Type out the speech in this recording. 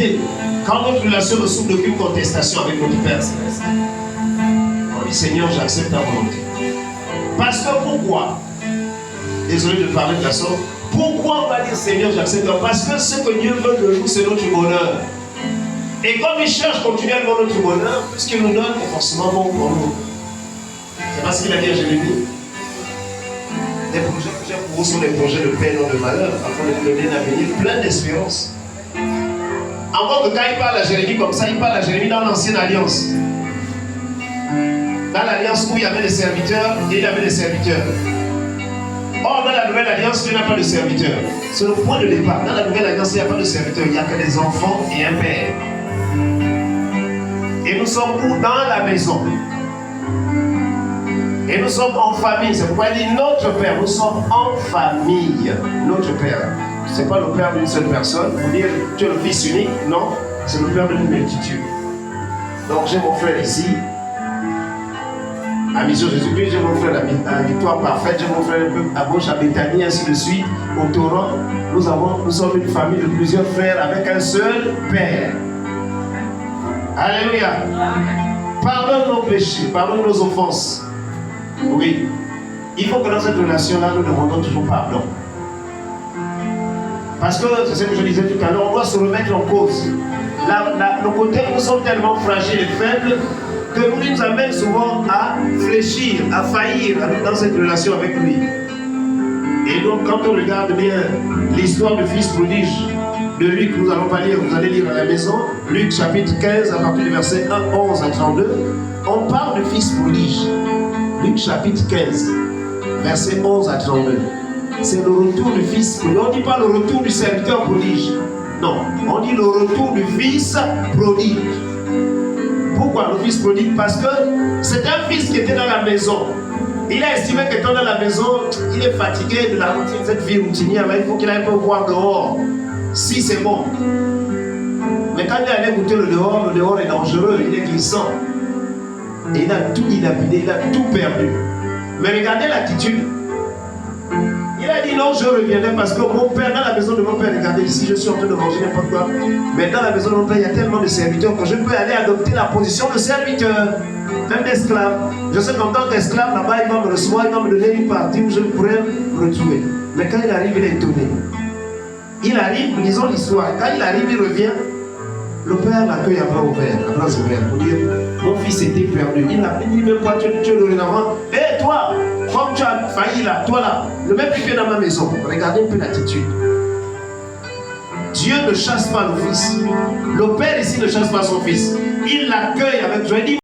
réalité, quand notre relation ne souffre d'aucune contestation avec notre Père Céleste, on dit Seigneur, j'accepte ta volonté. Parce que pourquoi? Désolé de parler de la sorte. Pourquoi on va dire Seigneur, j'accepte? Parce que ce que Dieu veut de nous, c'est notre bonheur. Et comme il cherche continuellement notre bonheur, tout ce qu'il nous donne est forcément bon pour nous. C'est pas ce qu'il a dit à Jérémie. Les projets que j'ai pour vous sont des projets de paix, non de malheur, afin de vous donner un avenir plein d'espérance. Encore que quand il parle à Jérémie comme ça, il parle à Jérémie dans l'ancienne alliance. Dans l'alliance où il y avait des serviteurs et il y avait des serviteurs. Or, dans la nouvelle alliance, il n'y a pas de serviteurs. C'est le point de départ. Dans la nouvelle alliance, il n'y a pas de serviteurs. Il n'y a que des enfants et un père. Et nous sommes où? Dans la maison. Et nous sommes en famille. C'est pourquoi il dit notre Père. Nous sommes en famille. Notre Père. Ce n'est pas le Père d'une seule personne. Vous dire tu es le Fils unique. Non. C'est le Père d'une multitude. Donc j'ai mon frère ici. À Mission Jésus-Christ, j'ai mon frère à la Victoire Parfaite. J'ai mon frère un peu à gauche à Béthanie, ainsi de suite. Au Torrent. Nous sommes une famille de plusieurs frères avec un seul Père. Alléluia. Pardonne nos péchés. Pardonne nos offenses. Oui, il faut que dans cette relation-là, nous demandons toujours pardon. Parce que, c'est ce que je disais tout à l'heure, on doit se remettre en cause. Nos côtés, nous sommes tellement fragiles et faibles que nous amène souvent à fléchir, à faillir dans cette relation avec lui. Et donc, quand on regarde bien l'histoire du fils prodige de Luc, nous n'allons pas lire, vous allez lire à la maison, Luc chapitre 15, à partir du verset 1, 11 à 32, on parle du fils prodige. Luc chapitre 15, verset 11 à 32. C'est le retour du fils prodigue. On ne dit pas le retour du serviteur prodige. Non, on dit le retour du fils prodigue. Pourquoi le fils prodigue? Parce que c'est un fils qui était dans la maison. Il a estimé qu'étant dans la maison, il est fatigué de la routine, cette vie routinière. Il faut qu'il aille un peu voir dehors. Si c'est bon. Mais quand il est allé goûter le dehors est dangereux, il est glissant. Et il a tout dilapidé, il a tout perdu. Mais regardez l'attitude. Il a dit non, je reviendrai parce que mon père, dans la maison de mon père, regardez ici, je suis en train de manger n'importe quoi. Mais dans la maison de mon père, il y a tellement de serviteurs que je peux aller adopter la position de serviteur, même d'esclave. Je sais qu'en tant qu'esclave, là-bas, il va me recevoir, il va me donner une partie où je pourrais me retrouver. Mais quand il arrive, il est étonné. Il arrive, lisons l'histoire. Quand il arrive, il revient. Le père l'accueille à bras ouverts, pour dire mon fils était perdu. Il n'a dit même pas tu es dorénavant. Hé toi, comme tu as failli là, toi là, ne mets plus pied dans ma maison. Regardez un peu l'attitude. Dieu ne chasse pas le fils. Le père ici ne chasse pas son fils. Il l'accueille avec joie.